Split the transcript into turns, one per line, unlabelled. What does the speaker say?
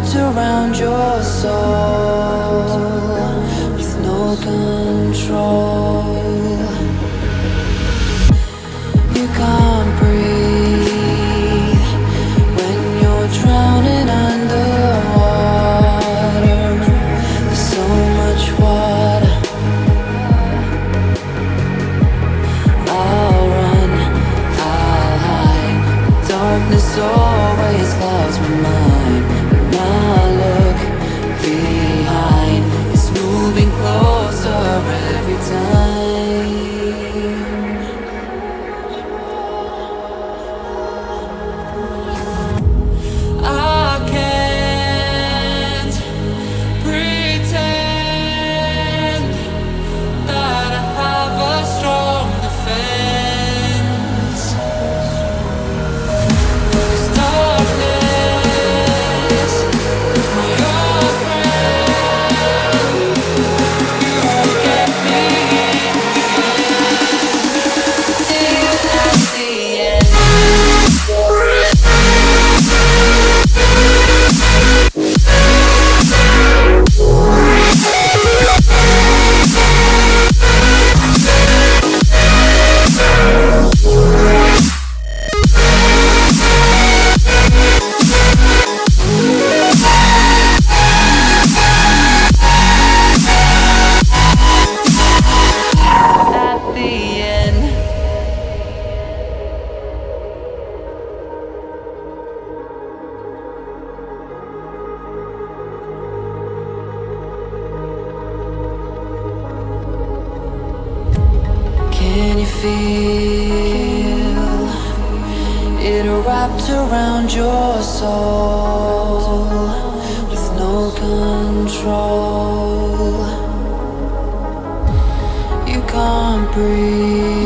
wrapped around your soul with no control. You can't breathe when you're drowning underwater. There's so much water. I'll run, I'll hide. Darkness always clouds my mind. When I look behind, it's moving closer every time. I can't pretend that I have a strong defense. There's darkness, my old friend. You won't get me till that's the end. At the end. Can you feel it wrapped around your soul with no control? You can't breathe